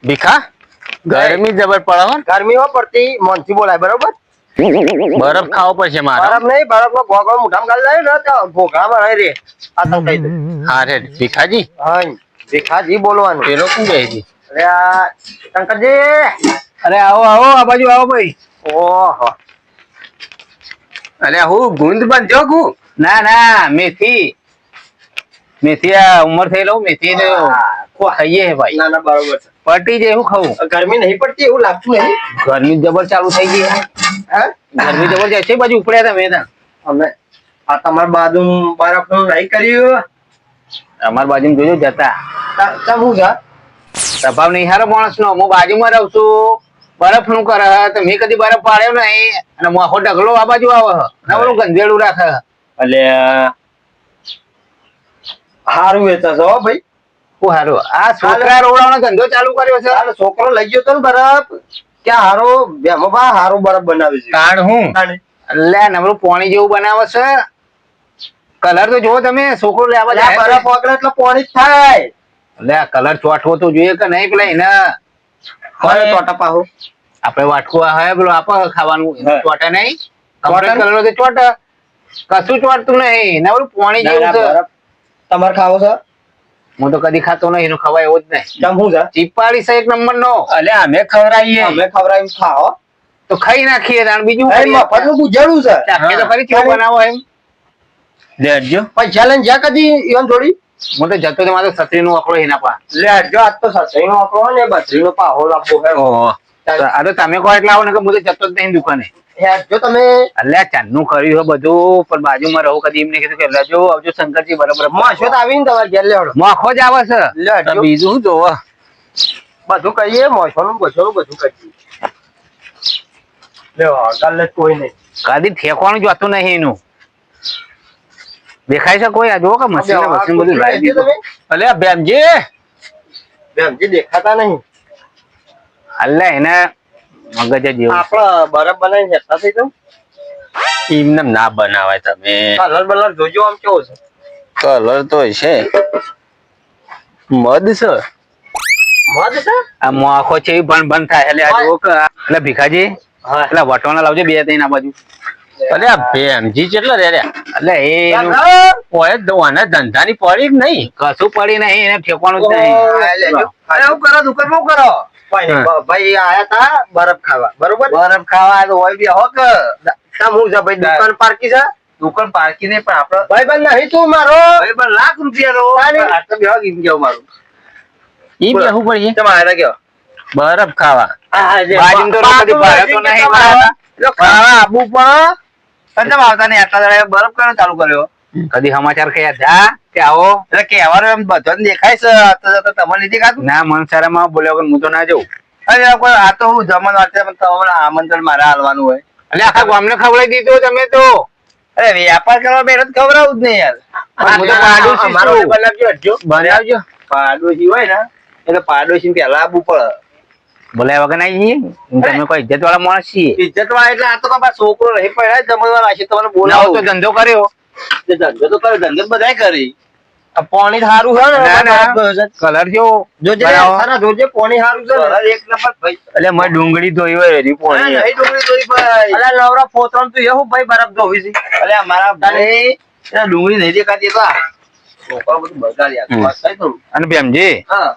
ભીખા ગરમી જબર પડે હો. ગરમીમાં પડતી મોનથી બોલાય બરોબર. બરફ ખાવો પડશે મારે. બરફ નહીં, બરફનો ગોગળો મોઢામાં ગાળી જાય ને તો ભોગળામાં રહી રે. આ તો કહી દઉં. હા રે ભીખાજી. હા ભીખાજી બોલવાનું. પેલો શું કહે છે? અરે આ શંકરજી, અરે આવો આવો આ બાજુ આવો ભાઈ. ઓહો અરે હું ગુંદ બાંધ્યો ગુ. ના ના મેથી આ ઉંમર થઈ લઉં મેથી ને ખાઈએ હે ભાઈ. ના ના બરોબર છે. પટી જાય હું ખાવું. ગરમી નહીં પડતી એવું લાગતું નહીં. ગરમી જબર ચાલુ થઈ ગઈ હે. હા ગરમી જબર જાય છે બાજુ ઉપડ્યા તમે ત્યાં. અમે આ તમારા બાજુ બરફનું નહીં કર્યું. અમાર બાજુ જોજો જતા ચમ હું છે સ્વભાવ નહીં હારો માણસ નો. હું બાજુમાં રહું છું, બરફ નું કરે તો મેં કદી બરફ પાડ્યો નહીં અને મોખો ઢગલો આ બાજુ આવે નવરું ગંધેડું રાખે. એટલે હારું વેચા છો હો ભાઈ. શું હારું આ છોકરા રોવડાનો ધંધો ચાલુ કર્યો છે. તારો છોકરો લઈ ગયો તો ને બરફ ક્યાં હારો બેમોબા હારો બરફ બનાવે છે. કારણ હું એટલે નવરું પાણી જેવું બનાવે છે. કલર તો જોવો તમે, છોકરો લેવા આ જાય બરફ ઓગળે એટલે પાણી જ થાય. એટલે કલર ચોટવો તો જોઈએ કે નહીં પેલા એને કોને ટોટા પાહો આપડે વાટકો હે પેલો આપે ખાવાનું હા. ચોટે નહીં. ચોટે ને? કલર તો ચોટે, કશું ચોટતું નહીં નવરું પાણી ના, જેવું ના, છે. બરફ તમારે ખાવો છે હું તો કદી ખાતો નહીં, એનું ખવાય એવું જ નહીં. ચમ હું છે ચીપાડી છે એક નંબર નો. અલે અમે ખવડાવીએ અમે ખવડાવીને ખાઓ. તો ખાઈ નાખીએ તાણ બીજું એ કરીએ. મફતનું બુજાડું છે. ચાખીએ તો ખરી કેવું બનાવો એમ. લેજો પૈસા લઈને જ્યાં કદી ઈવન થોડી હું તો જતો તો મારે છત્રી નું આકડો એના પા. લેજો. આજ તો સસરીનો આંકડો ને બસરીનો પાહો લાવવો હે. ઓહો આ તો તમે કહો એટલે આવો ને કે હું તો જતો જ નહીં દુકાને. લેજો તમે અલ્યા ચાંદનું કર્યું છે બધું પણ બાજુમાં રહું કદી એમને કીધું કે લેજો આવજો શંકરજી બરાબર. માશો તો આવીને તમારે ઘેર લેવડો. મોખો જ આવે છે. લેજો. તો બીજું શું જોવો. બધું કહીએ મોશોનું બસોનું બધું કરીએ. લેવા ગાલે કોઈ નહીં. કદી ઠેકવાનું જોતું નહીં એનું. દેખાય છે કોઈ? આ જોવો કે મશીન મશીન બધું લાવી દીધું. અલ્યા બેમજી. બેમજી દેખાતા નહીં. અલ્યા એને મગજ જ જેવું. આપડે બરફ બનાવીને હેઠા થઈ જાઉં. એમને ના બનાવાય તમે. કલર બલર જોજો આમ કેવો છે. કલર તો છે મધ છે. મધ છે આ મોખો છે એ ભણ થાય એટલે આ જોવો કે એટલે ભીખાજી હા એટલે વટવાના લાવજો બે ત્રણ આ બાજુ. અલ્યા બેમજી કેટલા રે રહ્યા. એટલે એનું ઓય દવાના ધંધાની પડી જ નહીં. કશું પડી નહીં, એને ઠેકવાનું જ નહીં. અરે હું કરો દુકાન હું કરો ભાઈ આયા તા બરફ ખાવા બરોબર. બરફ ખાવા તો હોય બી હો કે તમ હું છે ભાઈ દુકાન પારકી છે. દુકાન પારકી નહીં પણ આપડે ભાઈ બંધ નહીં તું મારો પણ લાખ રૂપિયા આટલો બેહો ગીમ જાવ મારું. ઈ બેહું પડી તમે આયા કેવો બરફ ખાવા. બાજુ તો કદી ભરાતો નહીં મારા. ખાવા આબુ પણ પંજાબ આવતા નહીં આટલા દાડા બરફ કરવાનું ચાલુ કર્યો. કદી સમાચાર કયા જા કે આવો એટલે કહેવાનું એમ બધાને દેખાય છે તમારે લીધી કાતું ના મન સારામાં બોલ્યો વગર હું તો ના જઉં. અરે કોઈ આ તો હું જમણ વાંચે તમારે આમંત્રણ મારે હાલવાનું હોય એટલે આખા ગામને ખવડાવી દીધો તમે તો. અરે વ્યાપાર કરવા બેઠો તો ખવડાવું જ નહીં યાર. હું તો પાડોશી છું. બનાવજો બનાવજો. પાડોશી હોય ને એટલે પાડોશી પેલા આબુ પડે. બોલાય વગર ના જઈએ. તમે કોઈ ઇજ્જત વાળા માણસ છીએ. ઇજ્જત વાળા એટલે આ તો બાબા છોકરો રહી પડ્યા જમણવાર આશે તમારે બોલાવો બોલાવો તો ધંધો કર્યો. ધંધો તો કરે ધંધો બધાય કરી. આ પાણી સારું છે ના, ના. ને કલર જેવો જોજે બનાવો. સારા જોજે પાણી સારું છે ને. એક નંબર ભાઈ એટલે મેં ડુંગળી ધોઈ હોય એની પોણી. નહીં ડુંગળી ધોઈ ભાઈ. અલા લવરા ફોતરામ તું એવું ભાઈ બરફ ધોવી છે. અલ્યા મારા તારે એ ડુંગળી નહીં દેખાતી તો આ છોકરો બધું બગાડ્યા વાત થાય તો. અને બેમજી હા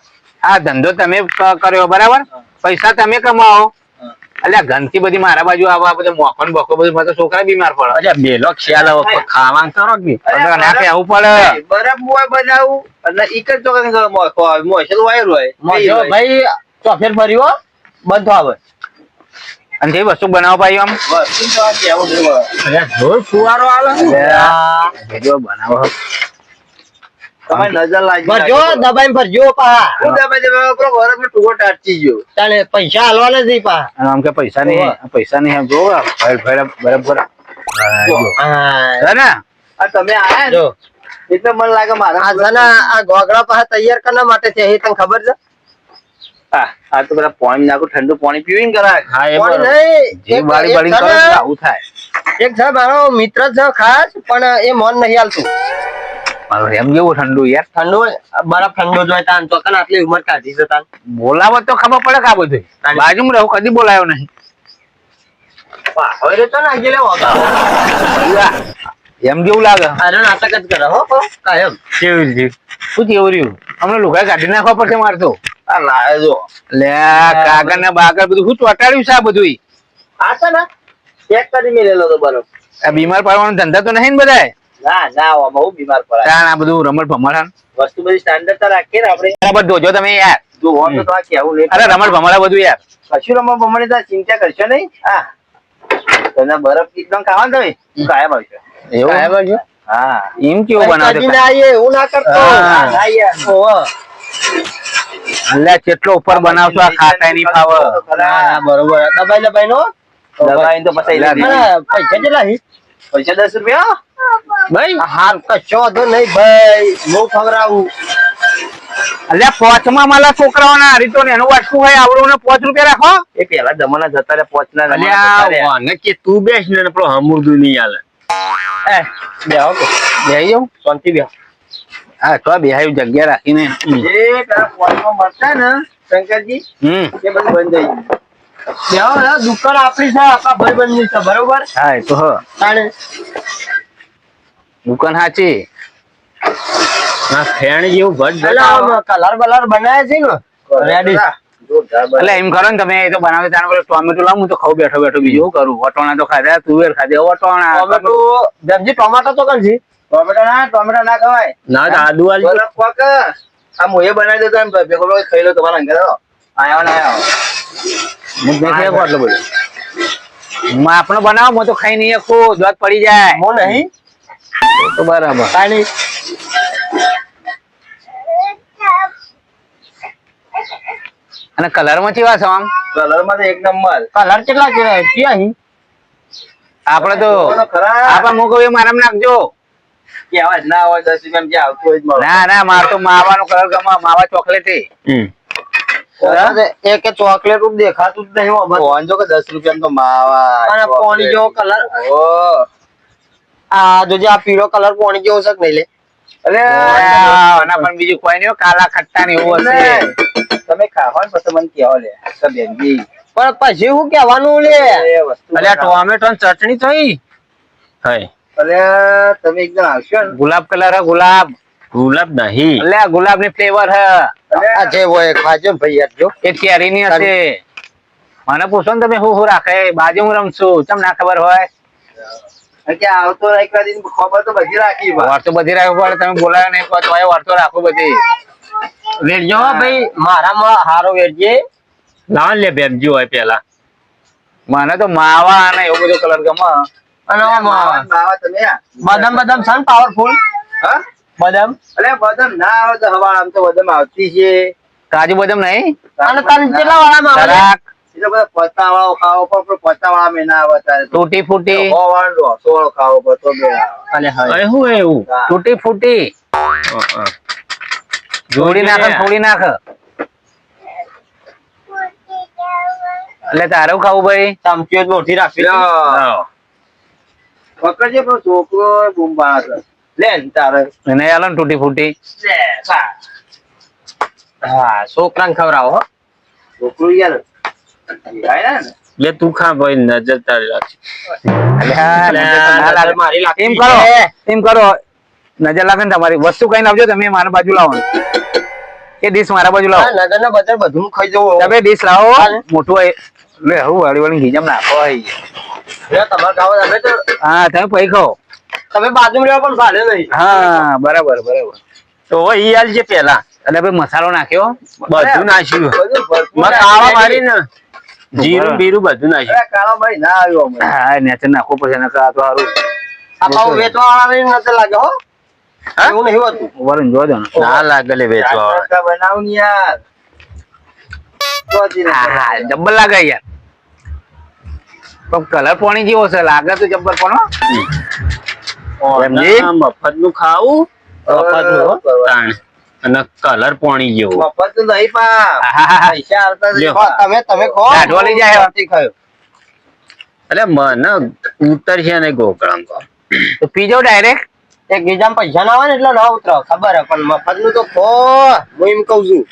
આ ધંધો તમે કર્યો બરાબર, પૈસા તમે કમાવો. અલ્યા ગંદકી બધી મારા બાજુ આવે, આ બધા મોખણ બખો બધું મારા છોકરા બીમાર પડે. અલ્યા બેલો ખ્યાલ આવે ખાવાનું કરો કે અરે નાખે આવું પડે. બરફ મોય બનાવું એટલે ઈક જ તો મોય વાયર હોય ભાઈ ચોફેર ફર્યો બંધ આવે. અને જે વસ્તુ બનાવો ભાઈ આમ વસ્તુ તો આ કેવું જોવા. અલ્યા જોર ફુવારો આલે. ભેજો બનાવો. તમે નજર લાગી ભરજો દબાઈ ભરજો પા હું દબાઈ દબાઈ કરો બરફ નો ટુકડો ટાટતી ગયો તાણે પૈસા હાલવાના જ નહીં પા. અને આમ કે પૈસા નહીં એમ જો બરાબર ને. આ તમે આયા ને એટલે મને લાગે મારા આ જના આ ગોગડા પાસે તૈયાર કરવા માટે છે એ તને ખબર છે. આ તો બધા પાણી નાખું ઠંડુ પાણી પીવીને કરાય. હા એ પાણી બરોબર. નહીં, જે બાળી બાળી કરે આવું થાય. એક છે મારો મિત્ર છે ખાસ પણ એ મન નહીં હાલતું. મારું એમ કેવું ઠંડુ યાર ઠંડુ બરફ ઠંડો જોઈ તાન તો કન આટલી ઉંમર કાઢી છે તાન બોલાવો તો ખબર પડે કે આ બધું બાજુમાં રહું કદી બોલાયો નહીં હવે તો ના ગયેલે વગા એમ કેવું લાગે અરે નાટક જ કરે હો કાયમ કેવું થયું શું કેવું રહ્યું અમને લુગા કાઢી નાખવા પડશે મારતો આ લાયો જો લે કાગળ ને બાગળ બધું શું ચોટાડ્યું છે આ બધું આ છે ને ચેક કરી મેલેલો તો બરફ આ બીમાર પડવાનો ધંધા તો નહીં ને બધાય ના ના બહુ બીમાર પડાય તાણ આ બધું રમત ભમણ વસ્તુ બધી સ્ટાન્ડર્ડ તો રાખીએ ને આપણે બરાબર જોજો તમે યાર જો હોમ તો આ કેવું નહીં અરે રમત ભમણા બધું યાર કશું રમવા બમણી તો ચિંતા કરશો નહીં હા તને બરફ એકદમ ખાવા તમે કાયમ આવશે કાયમ આવશે હા એમ કેવું બનાવે કદી ના આવીએ એવું ના કરતો હા. ના યાર ઓહો અલ્યા કેટલો ઉપર બનાવશો આ ખાતા નહીં ફાવ હા બરોબર દબાઈ દબાઈ નો દબાઈને તો પછી પૈસા કેટલા છે પૈસા 10 રૂપિયા ભાઈ હાર કશો તો નહીં ભાઈ હું ખવડાવું અલ્યા પોચમાં માલા છોકરાઓના હરીતો ને એનું વાટકું હોય આવડું ને 5 રૂપિયા રાખો એ પેલા જમાના જતા રે પોચના અલ્યા વાને કે તું બેસ ને પેલો હમુરદું નહીં હાલે બેહો કે બેહી જાઉં શાંતિ બેહો હા તો બેહાયું જગ્યા રાખીને જે પેલા પોચમાં મળતા ને શંકરજી એ બધું બંધ થઈ ગયું બેહો દુકાન આપણી છે આપણા ભાઈબંધની છે બરોબર હા એ તો હ તાણે દુકાન સાચી આ ફેણ જેવું ભટ પેલા કલર બલર બનાવે છે ને રેડી એટલે એમ કરો ને તમે એ તો બનાવે ત્યાં પેલો ટોમેટો લાવું તો ખાવ બેઠો બેઠો બીજું શું કરું વટોણા તો ખાધા તુવેર ખાધે વટોણા ટોમેટો જમજી ટોમેટો તો કણ છે ટોમેટો ના ખવાય ના આદુ આલજો બરફ પાક આ મોએ બનાવી દેતો એમ ભેગો લોકો ખાઈ લો તમારા અંગર આયો ના આયો હું દેખે આટલો બધો આપણો બનાવો હું તો ખાઈ નહીં આખું દોત પડી જાય મો નહીં તો બરાબર કાઈ અને કલર માં કેવા છે આમ કલર માં તો એક નંબર કલર કેટલા છે ક્યાં હી આપડે તો ખરા આપડે હું કહું મારામ નાખજો કે આવાજ ના હોય 10 રૂપિયા જે આવતું હોય જ મળે ના ના માર તો માવાનો કલર ગમે માવા ચોકલેટી એક ચોકલેટ ઉપ દેખાતું જ નહીં ફોન જો કે 10 રૂપિયા તો માવા અને પાણી જેવો કલર ઓ આ જોજે આ પીળો કલર પાણી જેવો છે કે નહીં લે અરે ના પણ બીજું કોઈ નહીં કાલા ખટ્ટા ને એવું હશે તમે ખાવા પછી મને કેવો લે તો બેનજી પણ પછી હું કહેવાનું લે અલ્યા ટોમેટો ની ચટણી થઈ હય અરે તમે એકદમ આવશો ને ગુલાબ કલર હે ગુલાબ ગુલાબ નહીં અલ્યા ગુલાબ ની ફ્લેવર હે આ જે હોય ખાજો ભાઈ યાર જો એ કેરી ની હશે મને પૂછો ને તમે હું રાખે બાજુ હું રમશું તમને ના ખબર હોય કે આવતો એક દિન ખબર તો બધી રાખી વાર તો બધી રાખવી પડે તમે બોલાયો નહીં તો વાર તો રાખો બધી વેરજો ભાઈ મારામાં હારો વેરજે લાવ લે બેમજી હોય પેલા મને તો માવા અને એવું બધું કલર ગમે અને માવા તમે બદામ બદામ છે ને પાવરફુલ હા બદામ અરે બદામ ના આવે તો હવા આમ તો બદામ આવતી છે કાજુ બદામ નહીં અને તન કેટલા વાળામાં આવે તરાક એટલે બધા પત્તા વાળો ખાવો પણ પત્તા વાળા મેં ના આવે તારે તૂટી ફૂટી 100 વાળો 100 વાળો ખાવો પણ તો બે અને અરે શું હે એવું તૂટી ફૂટી જોડી નાખ થોડી નાખ એટલે તારું ખાવું ભાઈ ચમચીઓ મોટી રાખી પકડજે પણ છોકરો બૂમ પાડે લે તારે એને આલો ને તૂટી ફૂટી હા છોકરાને ખવડાવો હો છોકરું યાર લે તું ખા ભાઈ નજર તારી રાખી એમ કરો એમ કરો નજર લાગે ને તમારી વસ્તુ કઈ આવજો તમે મારા બાજુ લાવો એ ડીશ મારા બાજુ લાવો નજર ના બજાર બધું ખાઈ જવું તમે ડીશ લાવો મોટું હોય લે હું વાળી વાળી ઘીજમ નાખો તમારે ખાવા તમે તો હા તમે પૈ ખાઓ તમે બાજુ રહેવા પણ ભાડે નહીં હા બરાબર બરાબર તો ઈ હાલ છે પેલા એટલે ભાઈ મસાલો નાખ્યો બધું નાખ્યું બધું ખાવા મારી ને જીરું બીરું બધું નાખ્યું કાળો ભાઈ ના આવ્યો અમે હા નેચર નાખો પછી એને આ તો સારું આ પાવ વેચવા વાળા નતો લાગે હો એવું નહીં હોતું વરણ જોવા દો ને ના લાગે લે વેચવા બનાવ ને યાર હા જબ્બર લાગે યાર પણ કલર પાણી જેવો છે લાગે તો જબ્બર પણ મફત નું ખાવું તાણ. અને કલર પાણી જેવું મફત તો નહીં પૈસા આવતા લ્યો. તમે ખો લાડવા લઈ જાય. ખાયો એટલે મને ઉતરશે ને ગોકળામ તો તો પી જાઓ ડાયરેક્ટ એ ગીજામાં પૈસા ના આવે ને એટલે ના ઉતરો ખબર હે પણ મફત નું તો ખો હું એમ કઉ છું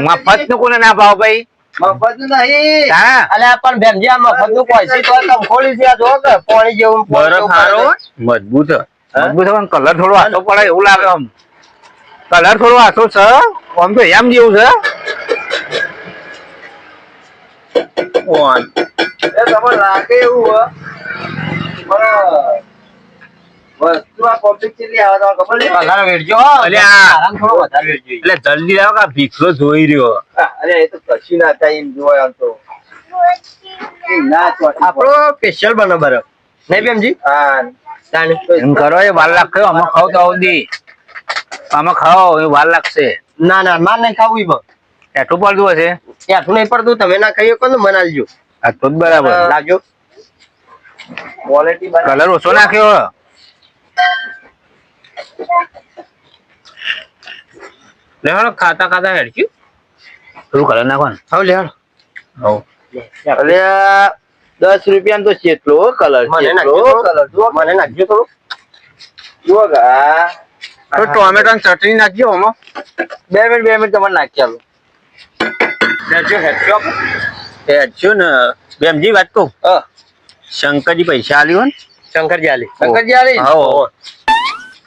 મફત નું કોને ના ભાવ ભાઈ? મફત નું નહીં હા અલ્યા પણ બેનજી આ મફત નું પૈસા તો કંખોળી છે આ જો કે પાણી જેવું બરફ સારો હોય, મજબૂત હે. મજબૂત છે પણ કલર થોડો આછો પડે એવું લાગે આમ. કલર થોડો આછો છે આમ તો એમ જેવું છે. ઓન. તમને લાગે એવું હે વસ્તુ આ પબ્લિક કેટલી આવે તો ખબર નહીં વધારે વેચજો અલ્યા. આરામ થોડો વધારે વેચજો એટલે જલ્દી આવો કે ભીખલો જોઈ રહ્યો. અરે એ તો કશું ના થાય એમ જોવાય આમ તો આપણો સ્પેશિયલ બનો બરફ નહીં બેમજી હા એમ કરો એ વાર લાગશે આમાં ખાવ તો આવતી આમાં ખાઓ એ વાર લાગશે. ના ના માર નહીં ખાવું ઈ બસ એટલું પડતું હશે આઠું નહીં પડતું તમે ના ખાઈ શકો ને મને આલજો આ તો જ બરાબર. લાગજો ક્વોલિટી કલર ઓછો નાખ્યો લેવાનો ખાતા ખાતા હેડક્યું. થોડું કલર નાખવાનું. હાવ લેહાડ હઉ. અલે 10 રૂપિયા તો કેટલો કલર મને નાખજો કલર જો મને નાખજો થોડું જો ગા તો ટોમેટો ની ચટણી નાખજો આમાં. 2 મિનિટ તમને નાખી આલો હેડશું ને બેમજી વાત કહું. હા શંકરજી પૈસા આલ્યું ને. શંકરજી આલી હો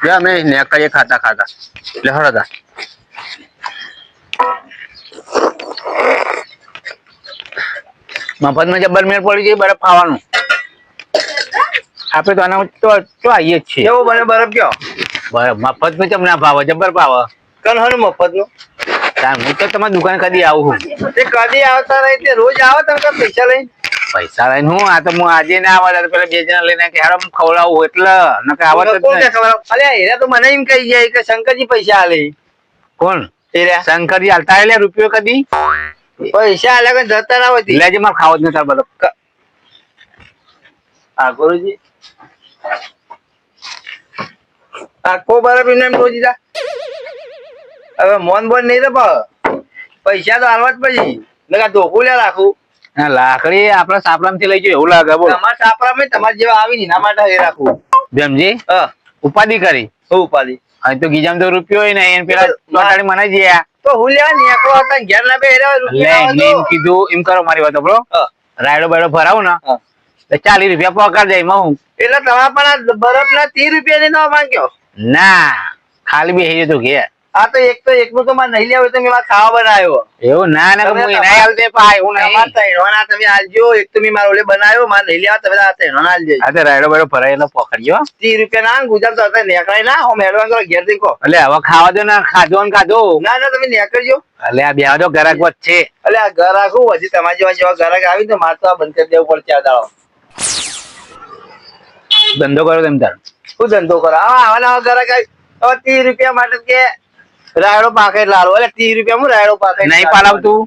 લે અમે નેકળીએ ખાતા ખાતા એટલે હળતા. મફતમાં જબ્બર મેળ પડી જાય બરફ ખાવાનું. આપડે તો આના તો આવીએ જ છીએ. કેવો બને બરફ કયો બરફ મફતમાં તમને ભાવે જબ્બર ભાવે. કન હન મફત નો હું તો તમારી દુકાન કદી આવું છું. તે કદી આવતા રહી તે રોજ આવો તમે કાં પૈસા લઈને પૈસા લઈને હું આ તો હું આજે ના આવવા તો પેલા 2 જણા લઈને કે હારો હું ખવડાવું એટલે નકે આવત જ કોણ નહીં. ખબર અલ્યા હીરા તો મને એમ કહી જાય કે શંકરજી પૈસા આલે કોણ હીરા શંકરજી હાલતા એટલે રૂપિયો કદી પૈસા આલે કે જતા ના હોતી લેજે મારે ખાવો જ નથી તાર બરફ. હા ગુરુજી આખો બરફ એમને એમ રોજી જા હવે મોન બોન નહીં રે પૈસા તો હાલવા જ પછી નકા ધોકું લે રાખું ના લાકડી આપડે સાપરામ થી લઈ જઈએ એવું લાગે બોલ. તમારા સાપરામાં તમારે જેવા આવી ને એના માટે એ રાખું જેમજી હા ઉપાધિ કરી હું ઉપાડી અહીં તો ગીજામ તો રૂપિયો હોય નહીં એને પેલા ચોટાડી મને ગયા તો હું લેવા નીકળો હતા ઘેર ના બે એમ કીધું એમ કરો મારી વાત બરો રાયડો બાયડો ભરાવું ને હા. તો 40 રૂપિયા પગાર જાય એમાં હું એટલે તમારા પણ આ બરફ ના 30 રૂપિયા ની ન માંગ્યો ના ખાલી બેસી તો ઘેર આ તો એકનું તો મારે નહીં લેવું તો મેં મારે ખાવા બનાવ્યો એવું ના ના તમે હું તમારે- એના આલતે પાય હું તમારા નહીં. તૈણવાના તમે આલજો એક તો મેં મારો ઓલે બનાવ્યો મારે નહીં લેવા તમે આ તૈણવાના આલજો આ તો રાયડો બાયડો ભરાય એટલે પકડજો 30 રૂપિયા ના ગુજરાત તો હતા નેકળાય ના હું મેળવા કરો ઘેર થી કહો એટલે હવે ખાવા દો ને ખાધો ને ખાધો ના ના તમે નેકળજો એટલે આ બેહવા દો ઘરાક વચ્ચે. એટલે આ ઘર આખું હજી તમારા જેવા ગ્રાહક આવી તો મારે તો આ બંધ કરી દેવું પડશે આ દાડો ધંધો કરો તેમ તાર શું ધંધો કરો આવા નવા ગ્રાહક આવી હવે 30 રૂપિયા માટે કે રાયડો પાકે લાલો એટલે 30 રૂપિયા હું રાયડો પાકે નહીં પાલવતું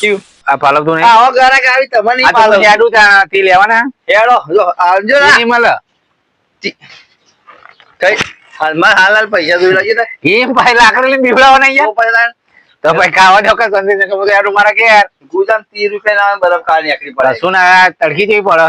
ક્યું? આ પાલવતું નહીં. આવા ગ્રાહક આવી તમે નહીં આ તો પાલો પછી આડું ત્યાંથી લેવાના હેડો જો આવજો ને નહીં મળે. કઈ હાલમાં હાલ પૈસા જોઈ લાગી તા એમ ભાઈ લાકડી લઈને બીવડાવવાના યાર. તો પૈસા તો ભાઈ ખાવા દો કે સંદેશ કે બધું આડું મારા ઘેર. ગુજામ 30 રૂપિયા ના બરફ કાઢી નાખવી પડે શું ના તડકી જેવી પડે